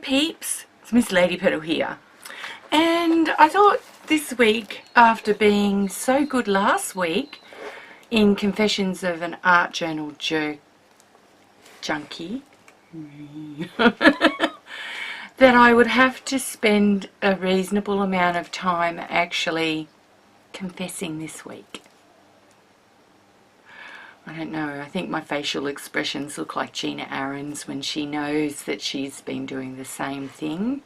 peeps, it's Missladypetal here, and I thought this week, after being so good last week in Confessions of an Art Journal Junkie, that I would have to spend a reasonable amount of time actually confessing this week. I don't know, I think my facial expressions look like Gina Aaron's when she knows that she's been doing the same thing.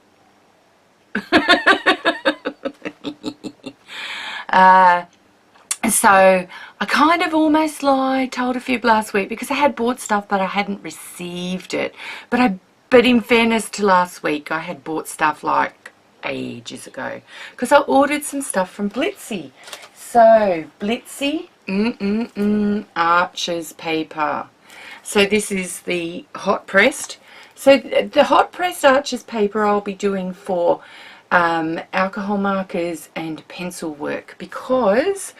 So I kind of almost lied, told a fib last week because I had bought stuff but I hadn't received it. But in fairness to last week, I had bought stuff like ages ago because I ordered some stuff from Blitsy. So Blitsy, Arches paper. So this is the hot pressed. So the hot pressed Arches paper I'll be doing for alcohol markers and pencil work, because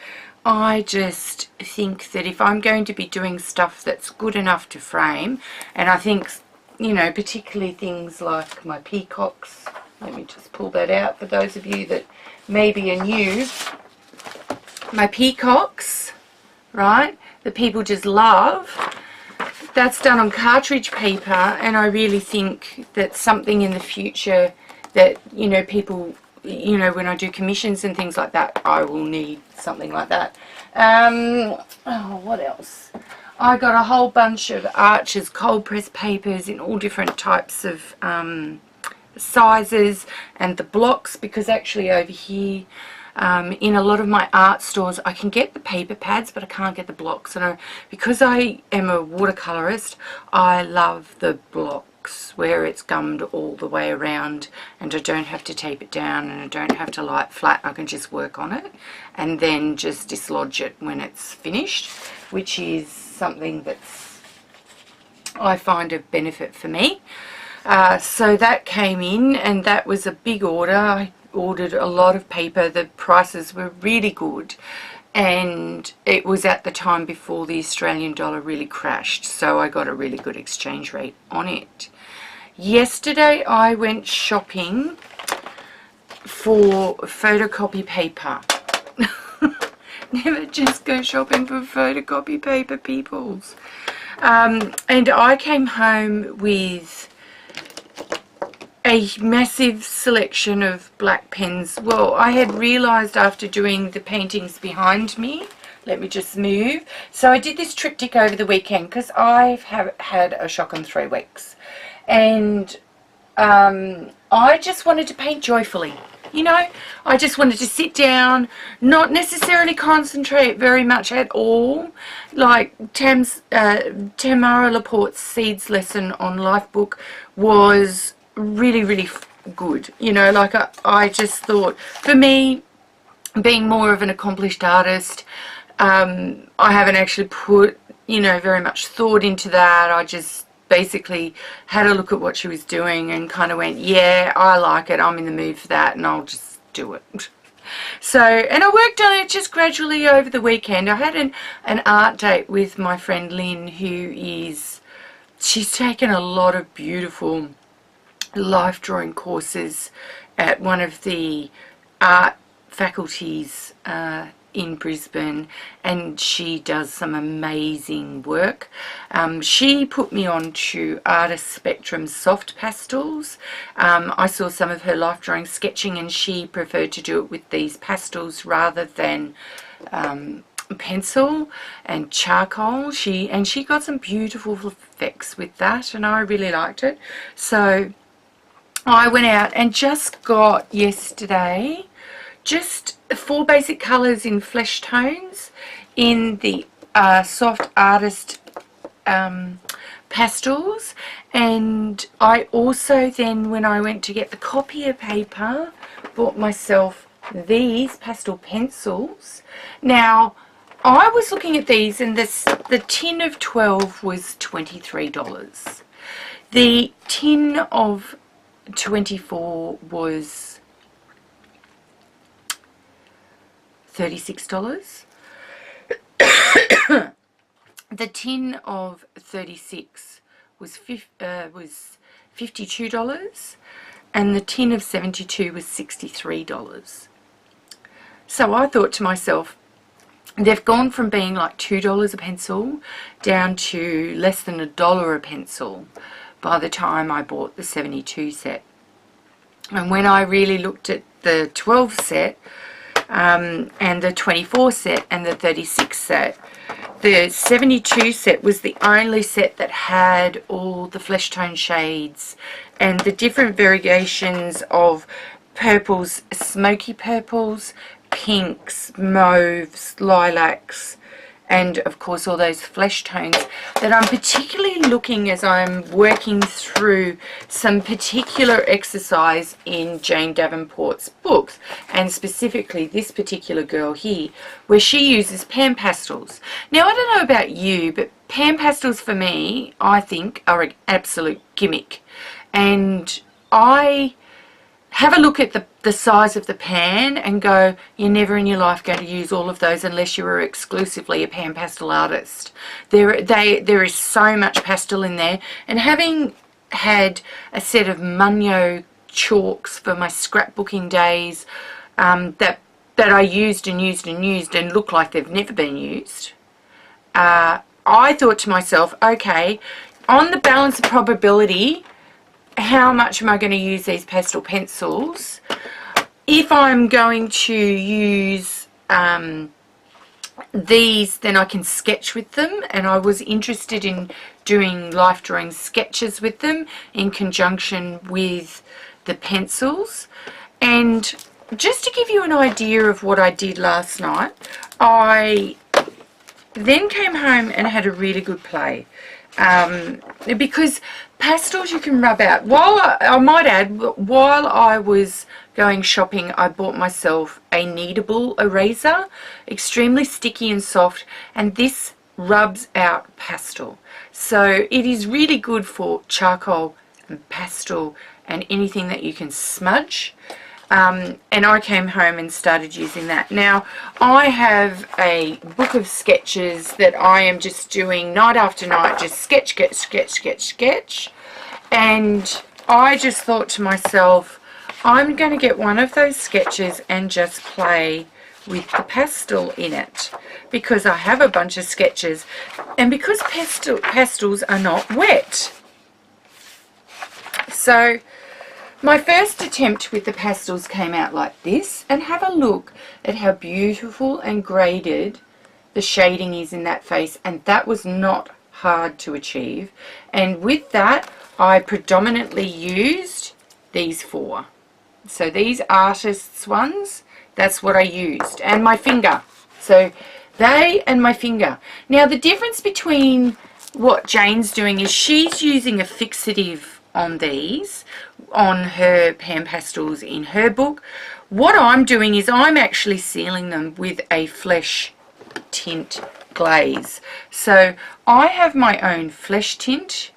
I just think that if I'm going to be doing stuff that's good enough to frame, and I think, you know, particularly things like my peacocks, let me just pull that out for those of you that maybe are new, my peacocks, right, that people just love, that's done on cartridge paper, and I really think that something in the future that, you know, people, you know, when I do commissions and things like that, I will need something like that. Oh, what else? I got a whole bunch of Arches cold press papers in all different types of sizes, and the blocks, because actually over here in a lot of my art stores I can get the paper pads but I can't get the blocks, and because I am a watercolorist, I love the blocks where it's gummed all the way around and I don't have to tape it down and I don't have to lie it flat. I can just work on it and then just dislodge it when it's finished, which is something that's, I find, a benefit for me. So that came in, and that was a big order. I ordered a lot of paper. The prices were really good, and it was at the time before the Australian dollar really crashed, so I got a really good exchange rate on it. Yesterday I went shopping for photocopy paper. Never just go shopping for photocopy paper, peoples. And I came home with a massive selection of black pens. Well, I had realised after doing the paintings behind me, let me just move. So I did this triptych over the weekend because I've had a shocking 3 weeks. And I just wanted to paint joyfully. You know, I just wanted to sit down, not necessarily concentrate very much at all. Like Tamara Laporte's Seeds lesson on Lifebook was really, really good. You know, like I just thought, for me, being more of an accomplished artist, I haven't actually put, you know, very much thought into that. I just basically had a look at what she was doing and kind of went, yeah, I like it, I'm in the mood for that, and I'll just do it. So, and I worked on it just gradually over the weekend. I had an art date with my friend Lynn, she's taken a lot of beautiful life drawing courses at one of the art faculties in Brisbane, and she does some amazing work. She put me on to Artist Spectrum soft pastels. I saw some of her life drawing sketching and she preferred to do it with these pastels rather than pencil and charcoal. She got some beautiful effects with that, and I really liked it. So I went out and just got yesterday just 4 basic colours in flesh tones in the soft artist pastels, and I also then, when I went to get the copier paper, bought myself these pastel pencils. Now I was looking at these, and the tin of 12 was $23. The tin of 24 was $36. The tin of 36 was $52, and the tin of 72 was $63. So I thought to myself, they've gone from being like $2 a pencil down to less than $1 a pencil by the time I bought the 72 set. And when I really looked at the 12 set and the 24 set and the 36 set, the 72 set was the only set that had all the flesh tone shades and the different variations of purples, smoky purples, pinks, mauves, lilacs, and of course all those flesh tones that I'm particularly looking as I'm working through some particular exercise in Jane Davenport's books, and specifically this particular girl here, where she uses pan pastels. Now I don't know about you, but pan pastels for me, I think, are an absolute gimmick. And I have a look at the size of the pan and go, you're never in your life going to use all of those unless you are exclusively a pan pastel artist. There is so much pastel in there, and having had a set of Munyo chalks for my scrapbooking days that I used and look like they've never been used, I thought to myself, okay, on the balance of probability, how much am I going to use these pastel pencils? If I'm going to use these, then I can sketch with them, and I was interested in doing life drawing sketches with them in conjunction with the pencils. And just to give you an idea of what I did last night, I then came home and had a really good play. Because pastels you can rub out. I might add, while I was going shopping, I bought myself a kneadable eraser, extremely sticky and soft, and this rubs out pastel. So it is really good for charcoal and pastel and anything that you can smudge. And I came home and started using that. Now, I have a book of sketches that I am just doing night after night, just sketch, sketch, sketch, sketch, sketch. And I just thought to myself, I'm going to get one of those sketches and just play with the pastel in it, because I have a bunch of sketches, and because pastels are not wet. So my first attempt with the pastels came out like this, and have a look at how beautiful and graded the shading is in that face, and that was not hard to achieve. And with that, I predominantly used these four. So these artists ones, that's what I used, and my finger. So they and my finger. Now the difference between what Jane's doing is she's using a fixative on these, on her pan pastels in her book. What I'm doing is I'm actually sealing them with a flesh tint glaze. So I have my own flesh tint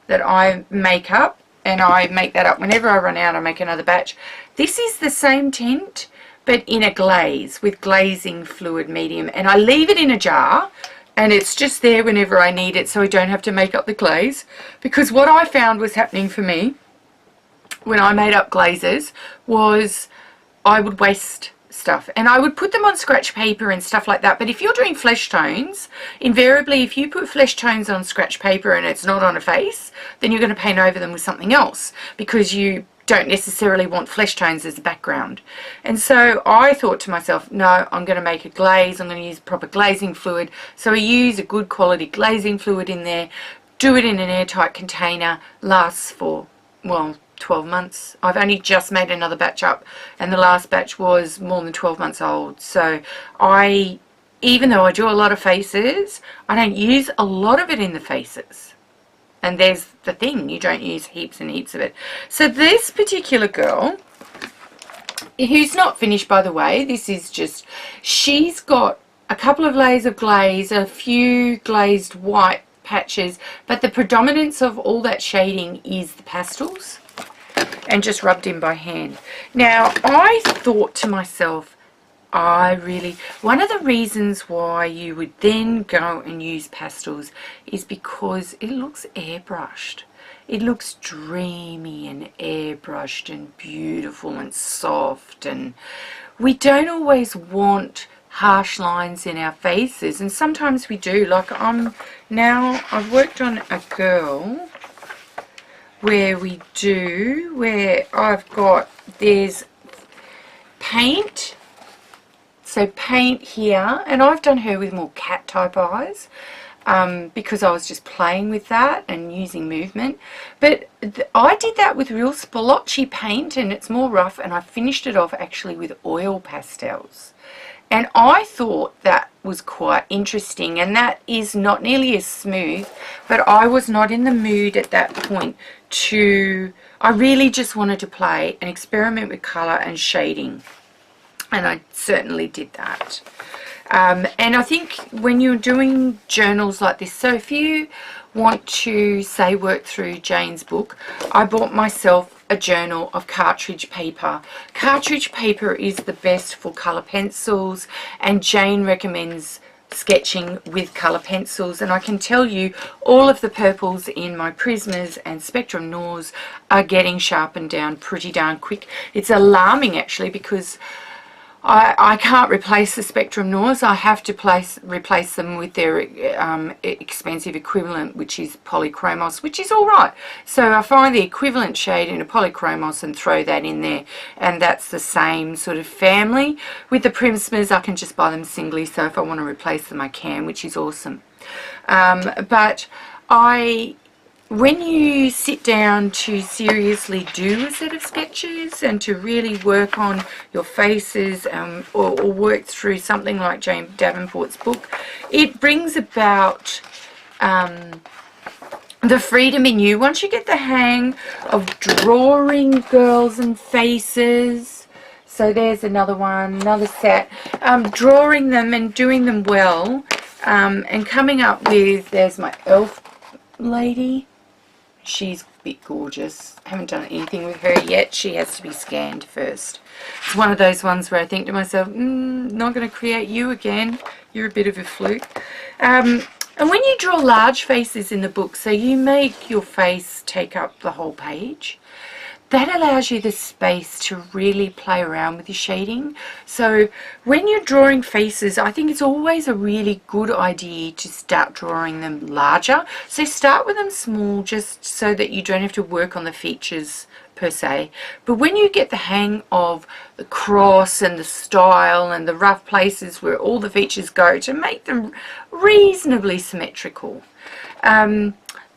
that I make up, and I make that up whenever I run out. I make another batch. This is the same tint but in a glaze with glazing fluid medium, and I leave it in a jar, and it's just there whenever I need it, so I don't have to make up the glaze. Because what I found was happening for me when I made up glazes was I would waste stuff, and I would put them on scratch paper and stuff like that. But if you're doing flesh tones, invariably if you put flesh tones on scratch paper and it's not on a face, then you're going to paint over them with something else, because you don't necessarily want flesh tones as a background. And so I thought to myself, no, I'm going to make a glaze. I'm going to use proper glazing fluid. So I use a good quality glazing fluid in there, do it in an airtight container, lasts for, well, 12 months. I've only just made another batch up, and the last batch was more than 12 months old. So even though I do a lot of faces, I don't use a lot of it in the faces. And there's the thing, you don't use heaps and heaps of it. So this particular girl, who's not finished by the way, this is just, she's got a couple of layers of glaze, a few glazed white patches, but the predominance of all that shading is the pastels, and just rubbed in by hand. Now I thought to myself, one of the reasons why you would then go and use pastels is because it looks airbrushed. it looks dreamy and airbrushed and beautiful and soft, and we don't always want harsh lines in our faces, and sometimes we do. Like I've worked on a girl where there's paint, so paint here, and I've done her with more cat type eyes because I was just playing with that and using movement, but I did that with real splotchy paint, and it's more rough, and I finished it off actually with oil pastels. And I thought that was quite interesting, and that is not nearly as smooth, but I was not in the mood at that point I really just wanted to play and experiment with colour and shading, and I certainly did that. And I think when you're doing journals like this, so if you want to, say, work through Jane's book, I bought myself a journal of cartridge paper. Cartridge paper is the best for colour pencils, and Jane recommends sketching with colour pencils, and I can tell you all of the purples in my Prismas and Spectrum Noirs are getting sharpened down pretty darn quick. It's alarming actually, because I can't replace the Spectrum Noirs. I have to replace them with their expensive equivalent, which is polychromos, which is alright. So I find the equivalent shade in a polychromos and throw that in there, and that's the same sort of family. With the Prismas, I can just buy them singly, so if I want to replace them I can, which is awesome. But when you sit down to seriously do a set of sketches and to really work on your faces, or work through something like Jane Davenport's book, it brings about the freedom in you. Once you get the hang of drawing girls and faces, so there's another one, another set, drawing them and doing them well, and coming up with, there's my elf lady. She's a bit gorgeous. I haven't done anything with her yet. She has to be scanned first. It's one of those ones where I think to myself, not going to create you again. You're a bit of a fluke. And when you draw large faces in the book, so you make your face take up the whole page, that allows you the space to really play around with your shading. So when you're drawing faces, I think it's always a really good idea to start drawing them larger. So start with them small, just so that you don't have to work on the features per se. But when you get the hang of the cross and the style and the rough places where all the features go, to make them reasonably symmetrical,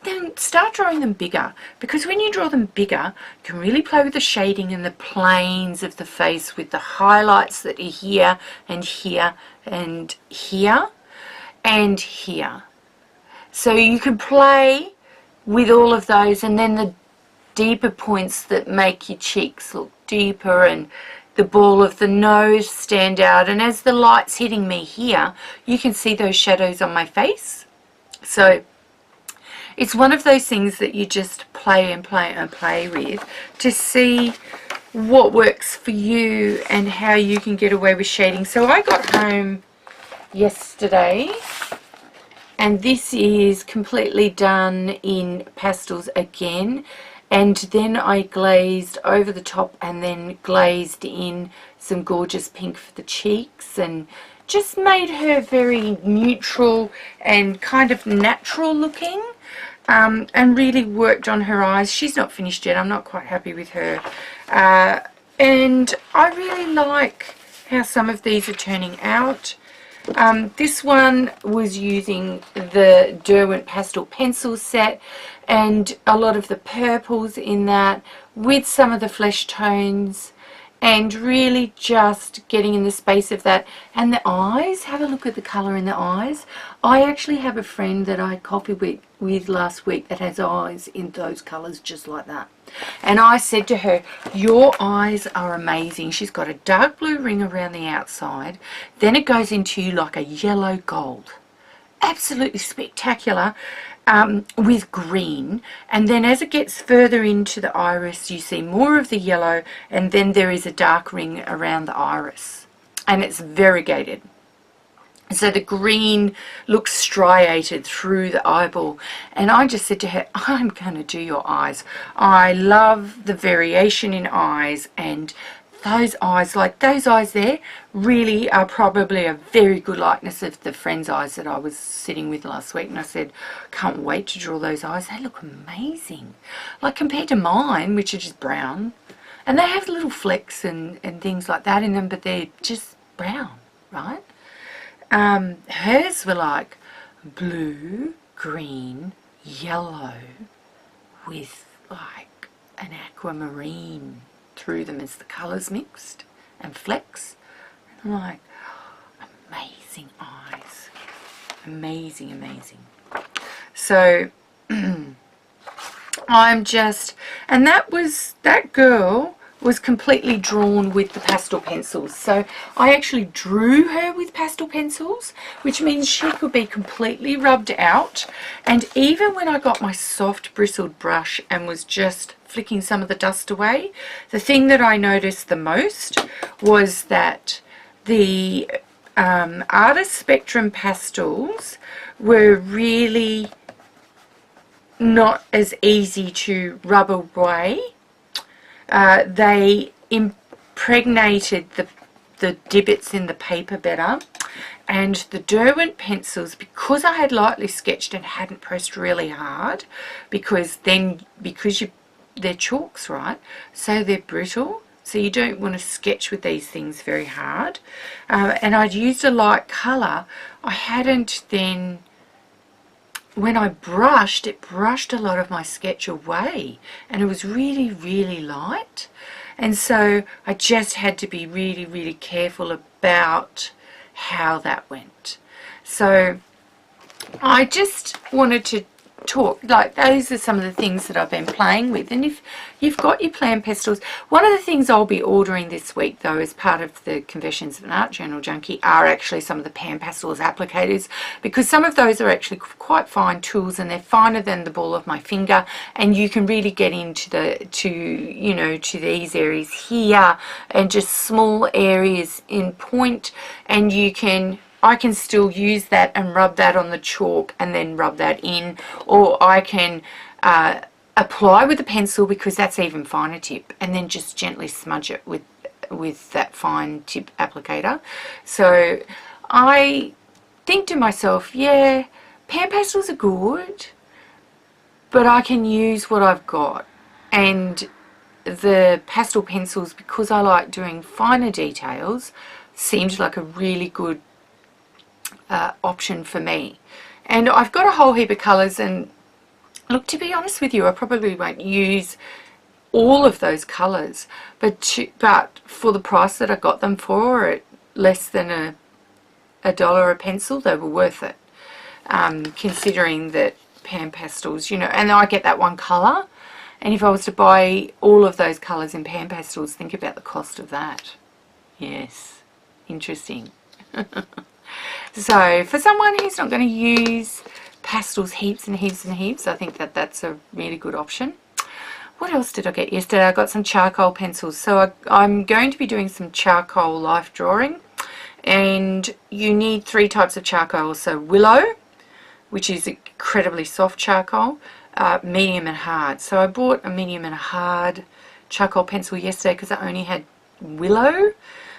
then start drawing them bigger, because when you draw them bigger, you can really play with the shading and the planes of the face, with the highlights that are here and here and here and here. So you can play with all of those, and then the deeper points that make your cheeks look deeper and the ball of the nose stand out. And as the light's hitting me here, you can see those shadows on my face. So it's one of those things that you just play and play and play with to see what works for you and how you can get away with shading. So I got home yesterday, and this is completely done in pastels again, and then I glazed over the top and then glazed in some gorgeous pink for the cheeks, and just made her very neutral and kind of natural looking. And really worked on her eyes. She's not finished yet. I'm not quite happy with her. And I really like how some of these are turning out. This one was using the Derwent Pastel pencil set, and a lot of the purples in that, with some of the flesh tones, and really just getting in the space of that. And the eyes, have a look at the colour in the eyes. I actually have a friend that I coffeed with last week that has eyes in those colours just like that. And I said to her, your eyes are amazing. She's got a dark blue ring around the outside, then it goes into like a yellow gold. Absolutely spectacular. With green, and then as it gets further into the iris you see more of the yellow, and then there is a dark ring around the iris, and it's variegated. So the green looks striated through the eyeball. And I just said to her, I'm going to do your eyes. I love the variation in eyes, and those eyes, like those eyes there, really are probably a very good likeness of the friend's eyes that I was sitting with last week. And I said, can't wait to draw those eyes. They look amazing. Like compared to mine, which are just brown. And they have little flecks and things like that in them, but they're just brown, right? Hers were like blue, green, yellow with like an aquamarine through them as the colours mixed, and flecks. And I'm like, amazing eyes. Amazing, amazing. So I'm just, and that girl was completely drawn with the pastel pencils. So I actually drew her with pastel pencils, which means she could be completely rubbed out. And even when I got my soft bristled brush and was just flicking some of the dust away, the thing that I noticed the most was that the Artist Spectrum pastels were really not as easy to rub away. They impregnated the divots in the paper better, and the Derwent pencils, because I had lightly sketched and hadn't pressed really hard, because they're chalks, right, so they're brittle, so you don't want to sketch with these things very hard, and I'd used a light colour. I hadn't then, when I brushed, it brushed a lot of my sketch away, and it was really, really light. And so I just had to be really, really careful about how that went. So I just wanted to talk, like, those are some of the things that I've been playing with. And if you've got your plan pastels, one of the things I'll be ordering this week, though, as part of the Confessions of an Art Journal Junkie, are actually some of the pan pastels applicators, because some of those are actually quite fine tools, and they're finer than the ball of my finger, and you can really get into to these areas here, and just small areas in point, and I can still use that and rub that on the chalk and then rub that in, or I can apply with a pencil, because that's even finer tip, and then just gently smudge it with that fine tip applicator. So I think to myself, yeah, pan pastels are good, but I can use what I've got. And the pastel pencils, because I like doing finer details, seemed like a really good option for me. And I've got a whole heap of colours, and look, to be honest with you, I probably won't use all of those colours, but for the price that I got them for, at less than $1 a pencil, they were worth it, considering that pan pastels, and I get that one colour, and if I was to buy all of those colours in pan pastels, think about the cost of that. Yes, interesting. So for someone who's not going to use pastels heaps and heaps and heaps, I think that that's a really good option. What else did I get yesterday? I got some charcoal pencils. So I'm going to be doing some charcoal life drawing, and you need 3 types of charcoal. So willow, which is incredibly soft charcoal, medium and hard. So I bought a medium and a hard charcoal pencil yesterday because I only had willow,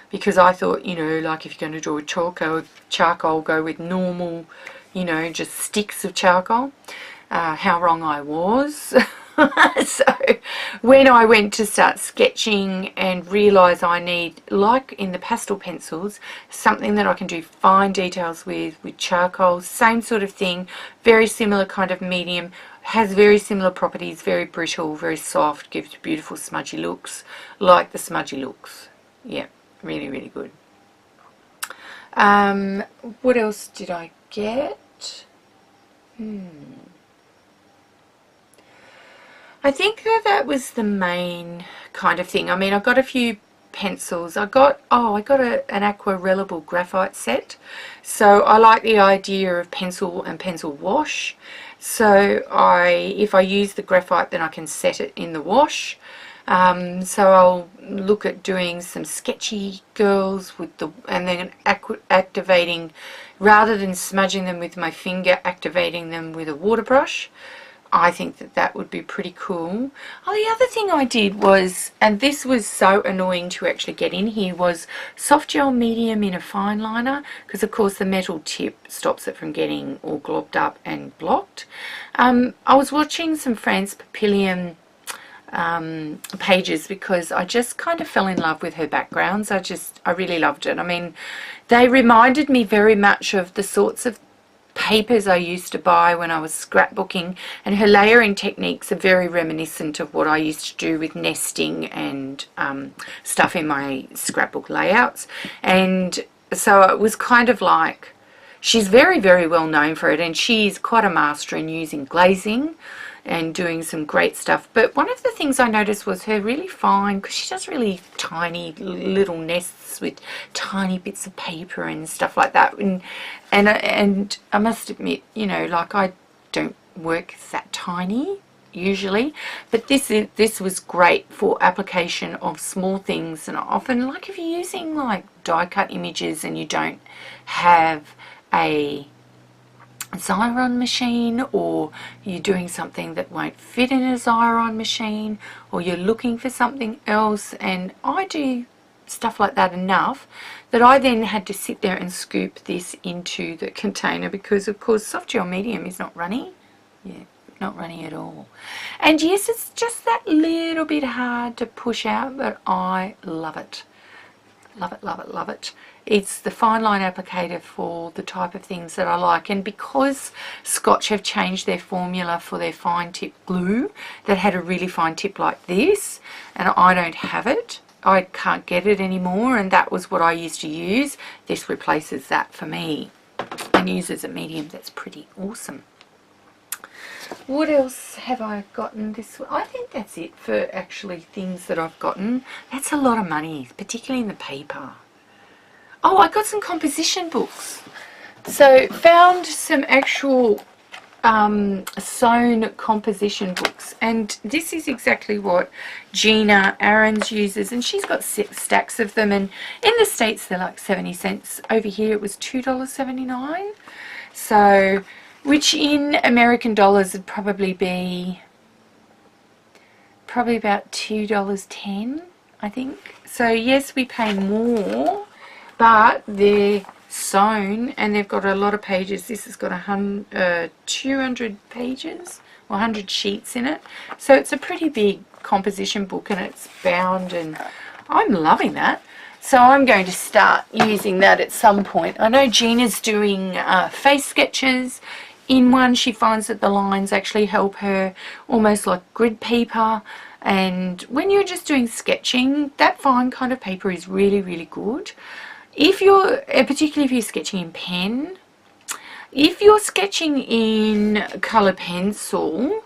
because I thought, like if you're going to draw with charcoal, go with normal, just sticks of charcoal. How wrong I was. So when I went to start sketching and realise I need, like in the pastel pencils, something that I can do fine details with charcoal, same sort of thing, very similar kind of medium, has very similar properties, very brittle, very soft, gives beautiful smudgy looks, like the smudgy looks. Yeah, really, really good. What else did I get? I think that was the main kind of thing. I mean, I got a few pencils. I got an aquarellable graphite set. So I like the idea of pencil and pencil wash. So if I use the graphite, then I can set it in the wash. So I'll look at doing some sketchy girls with the, and then activating, rather than smudging them with my finger, activating them with a water brush. I think that that would be pretty cool. Oh, the other thing I did was, and this was so annoying to actually get in here, was soft gel medium in a fine liner, because of course the metal tip stops it from getting all globbed up and blocked. I was watching some France Papillion pages because I just kind of fell in love with her backgrounds. I really loved it. I mean, they reminded me very much of the sorts of papers I used to buy when I was scrapbooking, and her layering techniques are very reminiscent of what I used to do with nesting and stuff in my scrapbook layouts. And so it was kind of like, she's very, very well known for it, and she's quite a master in using glazing and doing some great stuff. But one of the things I noticed was her really fine, because she does really tiny little nests with tiny bits of paper and stuff like that. And I must admit, you know, like, I don't work that tiny usually, but this was great for application of small things. And often, like, if you're using like die cut images and you don't have a Xyron machine, or you're doing something that won't fit in a Xyron machine, or you're looking for something else, and I do stuff like that enough that I then had to sit there and scoop this into the container, because of course soft gel medium is not runny. Yeah, not runny at all. And yes, it's just that little bit hard to push out, but I love it. Love it, love it, love it. It's the fine line applicator for the type of things that I like. And because Scotch have changed their formula for their fine tip glue that had a really fine tip like this, and I don't have it, I can't get it anymore, and that was what I used to use, this replaces that for me and uses a medium that's pretty awesome. What else have I gotten this week? I think that's it for actually things that I've gotten. That's a lot of money, particularly in the paper. Oh, I got some composition books. So found some actual sewn composition books, and this is exactly what Gina Aarons uses, and she's got 6 stacks of them, and in the States they're like 70 cents. Over here it was $2.79. So, which in American dollars would probably be about $2.10, I think. So yes, we pay more, but they're sewn and they've got a lot of pages. This has got 200 pages or 100 sheets in it. So it's a pretty big composition book, and it's bound, and I'm loving that. So I'm going to start using that at some point. I know Gina's doing face sketches. In one, she finds that the lines actually help her, almost like grid paper. And when you're just doing sketching, that fine kind of paper is really, really good. If you're, particularly if you're sketching in pen, if you're sketching in colour pencil,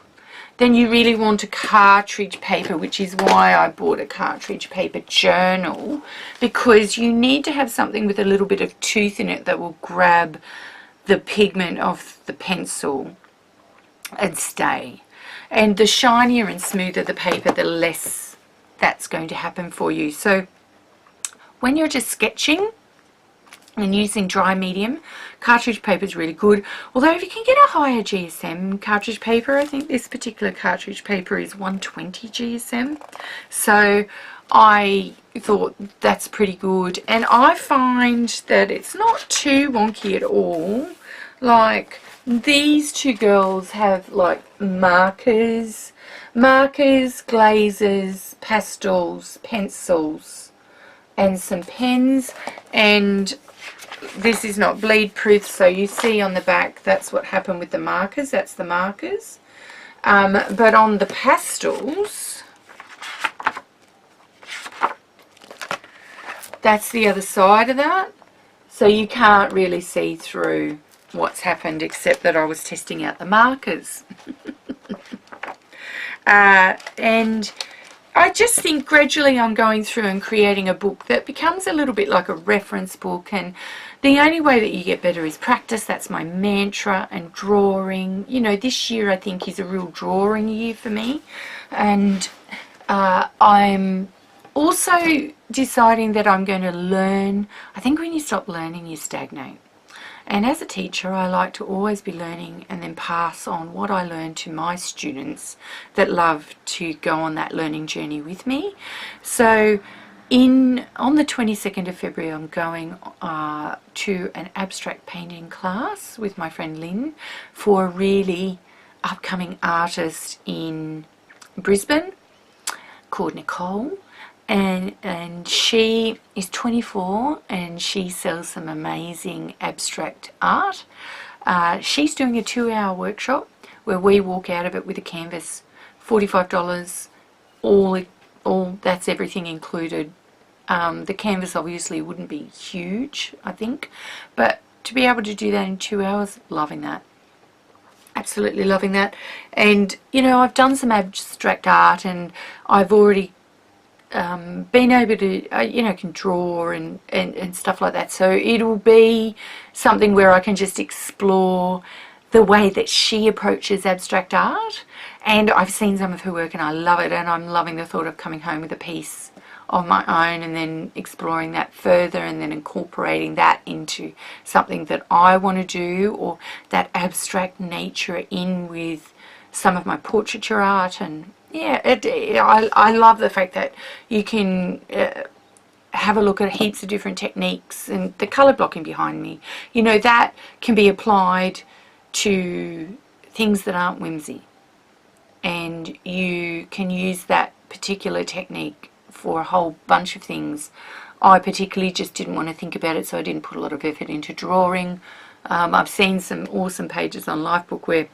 then you really want a cartridge paper, which is why I bought a cartridge paper journal, because you need to have something with a little bit of tooth in it that will grab the pigment of the pencil and stay. And the shinier and smoother the paper, the less that's going to happen for you. So when you're just sketching and using dry medium, cartridge paper is really good. Although if you can get a higher GSM cartridge paper, I think this particular cartridge paper is 120 GSM. So I thought that's pretty good, and I find that it's not too wonky at all. Like, these two girls have like markers, glazes, pastels, pencils, and some pens. And this is not bleed proof, so you see on the back that's what happened with the markers. That's the markers. But on the pastels, that's the other side of that, so you can't really see through what's happened, except that I was testing out the markers. And I just think gradually I'm going through and creating a book that becomes a little bit like a reference book, and the only way that you get better is practice. That's my mantra. And drawing, you know, this year I think is a real drawing year for me, and I'm also deciding that I'm going to learn. I think when you stop learning, you stagnate. And as a teacher, I like to always be learning and then pass on what I learn to my students that love to go on that learning journey with me. So on the 22nd of February, I'm going to an abstract painting class with my friend Lynn for a really upcoming artist in Brisbane called Nicole. And she is 24 and she sells some amazing abstract art. She's doing a 2-hour workshop where we walk out of it with a canvas, $45, all that's everything included. The canvas obviously wouldn't be huge, I think, but to be able to do that in 2 hours, loving that. Absolutely loving that. And you know, I've done some abstract art and I've already been able to, you know, can draw and stuff like that. So it'll be something where I can just explore the way that she approaches abstract art. And I've seen some of her work and I love it, and I'm loving the thought of coming home with a piece of my own and then exploring that further and then incorporating that into something that I want to do, or that abstract nature in with some of my portraiture art. And yeah, I love the fact that you can have a look at heaps of different techniques, and the colour blocking behind me, you know, that can be applied to things that aren't whimsy, and you can use that particular technique for a whole bunch of things. I particularly just didn't want to think about it, so I didn't put a lot of effort into drawing. I've seen some awesome pages on Lifebook where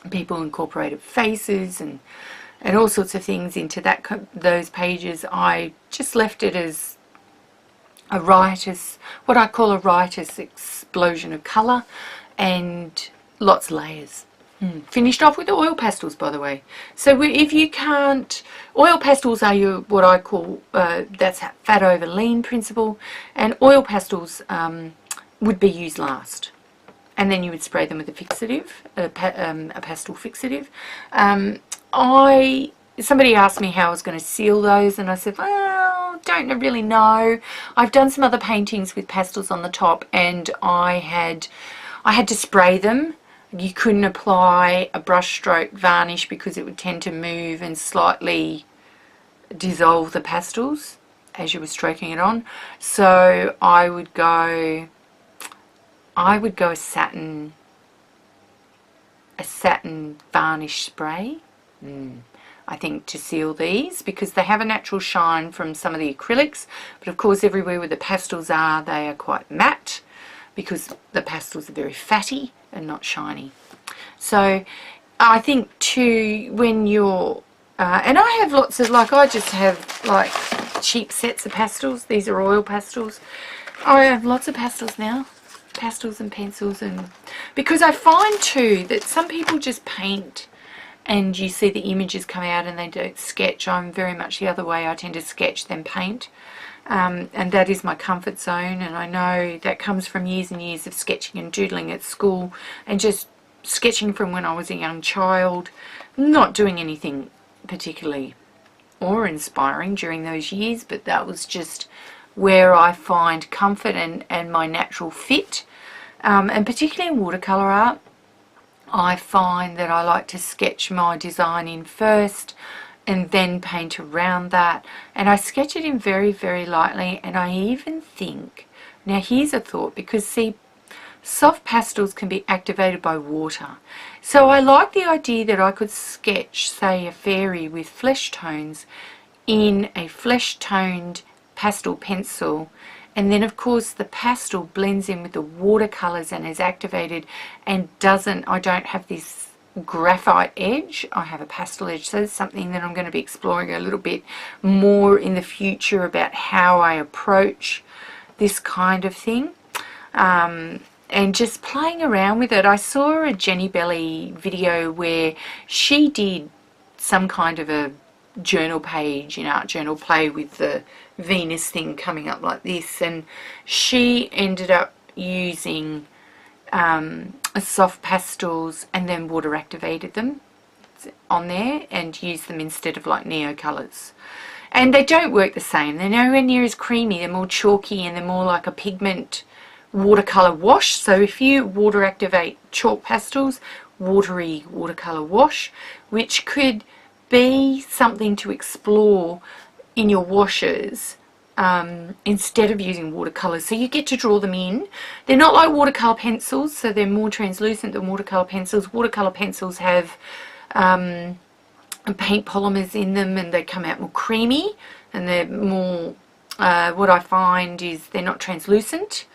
people incorporated faces and all sorts of things into those pages. I just left it as a riotous, what I call a riotous explosion of colour and lots of layers. Finished off with oil pastels, by the way. So if you can't, oil pastels are what I call, that's fat over lean principle, and oil pastels would be used last. And then you would spray them with a fixative, a pastel fixative. Somebody asked me how I was going to seal those, and I said, well, don't really know. I've done some other paintings with pastels on the top, and I had to spray them. You couldn't apply a brush stroke varnish because it would tend to move and slightly dissolve the pastels as you were stroking it on. So I would go a satin varnish spray, I think, to seal these, because they have a natural shine from some of the acrylics, but of course everywhere where the pastels are, they are quite matte because the pastels are very fatty and not shiny. So I think too, when you're and I have lots of, like, I just have like cheap sets of pastels. These are oil pastels. I have lots of pastels now, pastels and pencils, and because I find too that some people just paint and you see the images come out and they don't sketch. I'm very much the other way. I tend to sketch then paint, and that is my comfort zone, and I know that comes from years and years of sketching and doodling at school and just sketching from when I was a young child, not doing anything particularly or inspiring during those years, but that was just where I find comfort and my natural fit. And particularly in watercolour art, I find that I like to sketch my design in first and then paint around that, and I sketch it in very, very lightly. And I even think, now here's a thought, because see, soft pastels can be activated by water, so I like the idea that I could sketch, say, a fairy with flesh tones in a flesh toned pastel pencil, and then of course the pastel blends in with the watercolors and is activated and I don't have this graphite edge, I have a pastel edge. So it's something that I'm going to be exploring a little bit more in the future about how I approach this kind of thing, and just playing around with it. I saw a Jenny Belly video where she did some kind of a journal page in Art Journal Play with the Venus thing coming up like this, and she ended up using soft pastels and then water activated them. on there and use them instead of like Neo colours. And they don't work the same. They're nowhere near as creamy. They're more chalky and they're more like a pigment watercolour wash. So if you water activate chalk pastels, watery watercolour wash, which could be something to explore in your washes instead of using watercolours. So you get to draw them in. They're not like watercolour pencils, so they're more translucent than watercolour pencils. Watercolour pencils have paint polymers in them and they come out more creamy, and they're more, what I find is they're not translucent.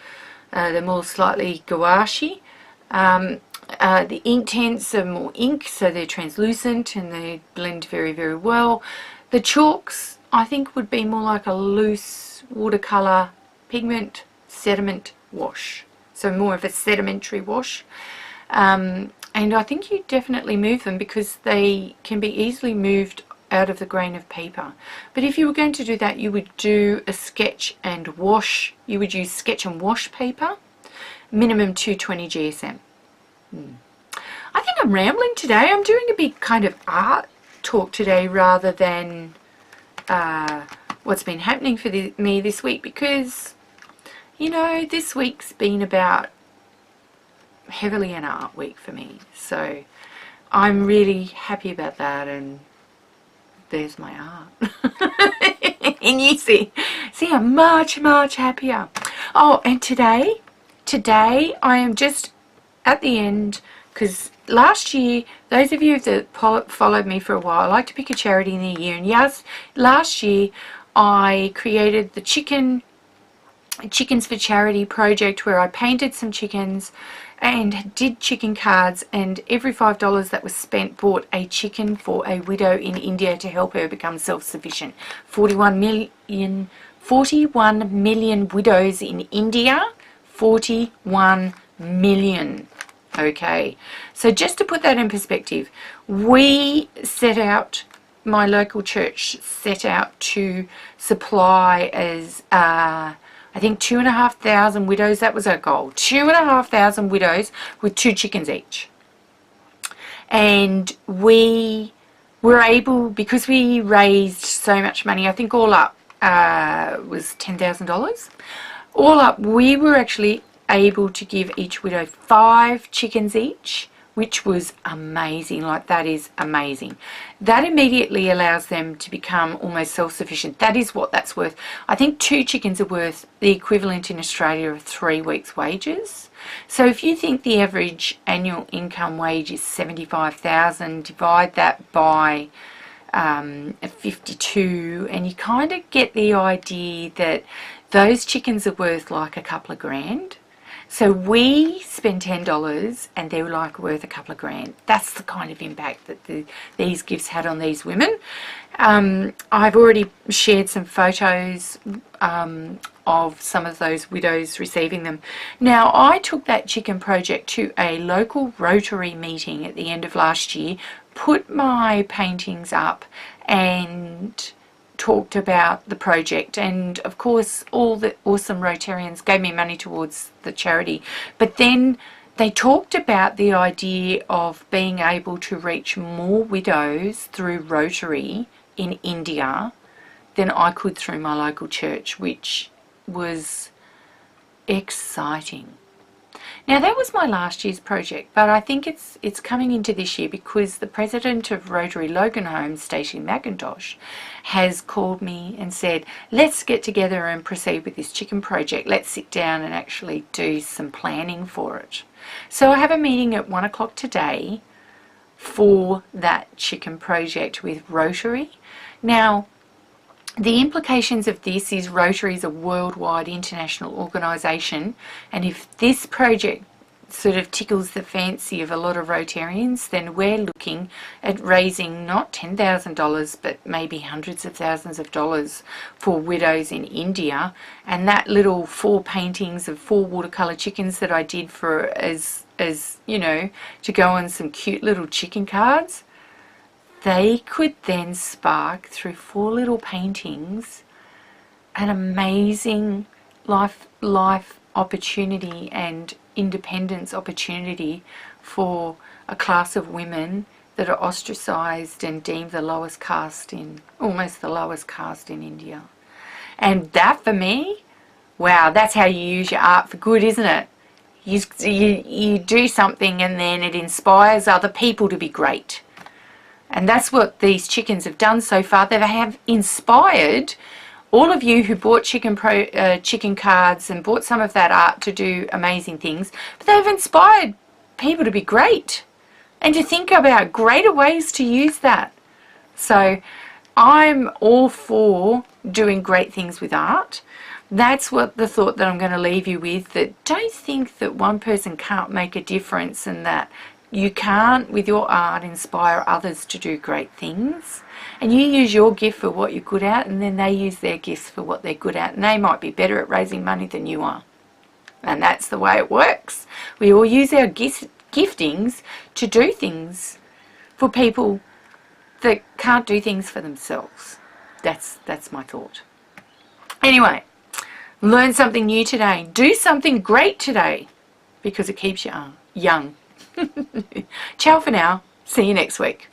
They're more slightly gouache. The ink tints are more ink, so they're translucent and they blend very, very well. The chalks, I think, would be more like a loose watercolour pigment sediment wash, so more of a sedimentary wash. And I think you definitely move them because they can be easily moved out of the grain of paper. But if you were going to do that, you would do a sketch and wash. You would use sketch and wash paper, minimum 220 GSM. I think I'm rambling today. I'm doing a big kind of art talk today rather than what's been happening for me this week, because, you know, this week's been about heavily an art week for me. So I'm really happy about that, and there's my art. And you see I'm much, much happier. Oh, and today I am just at the end, because last year, those of you that followed me for a while, I like to pick a charity in the year, and yes, last year I created the Chickens for Charity project, where I painted some chickens and did chicken cards, and every $5 that was spent bought a chicken for a widow in India to help her become self-sufficient. 41 million widows in India. 41 million. Okay, so just to put that in perspective, we set out, my local church set out to supply as I think 2,500 widows. That was our goal. 2,500 widows with 2 chickens each. And we were able, because we raised so much money, I think all up was $10,000. All up, we were actually able to give each widow 5 chickens each, which was amazing. Like, that is amazing. That immediately allows them to become almost self-sufficient. That is what that's worth. I think 2 chickens are worth the equivalent in Australia of 3 weeks' wages. So if you think the average annual income wage is $75,000, divide that by 52, and you kind of get the idea that those chickens are worth like a couple of grand. So we spend $10 and they're like worth a couple of grand. That's the kind of impact that these gifts had on these women. I've already shared some photos of some of those widows receiving them. Now, I took that chicken project to a local Rotary meeting at the end of last year, put my paintings up and talked about the project, and of course all the awesome Rotarians gave me money towards the charity, but then they talked about the idea of being able to reach more widows through Rotary in India than I could through my local church, which was exciting. Now, that was my last year's project, but I think it's coming into this year because the president of Rotary Loganholme, Stacey McIntosh, has called me and said, let's get together and proceed with this chicken project. Let's sit down and actually do some planning for it. So I have a meeting at 1 o'clock today for that chicken project with Rotary. Now, the implications of this is Rotary is a worldwide international organisation, and if this project sort of tickles the fancy of a lot of Rotarians, then we're looking at raising not $10,000 but maybe hundreds of thousands of dollars for widows in India. And that little 4 paintings of 4 watercolour chickens that I did for as you know, to go on some cute little chicken cards, they could then spark through 4 little paintings an amazing life opportunity and independence opportunity for a class of women that are ostracised and deemed the lowest caste in, almost the lowest caste in India. And that for me, wow, that's how you use your art for good, isn't it? You do something and then it inspires other people to be great. And that's what these chickens have done so far. They have inspired all of you who bought chicken cards and bought some of that art to do amazing things. But they've inspired people to be great and to think about greater ways to use that. So I'm all for doing great things with art. That's what the thought that I'm going to leave you with, that don't think that one person can't make a difference and that you can't, with your art, inspire others to do great things. And you use your gift for what you're good at, and then they use their gifts for what they're good at. And they might be better at raising money than you are. And that's the way it works. We all use our giftings to do things for people that can't do things for themselves. That's my thought. Anyway, learn something new today. Do something great today because it keeps you young. Ciao for now. See you next week.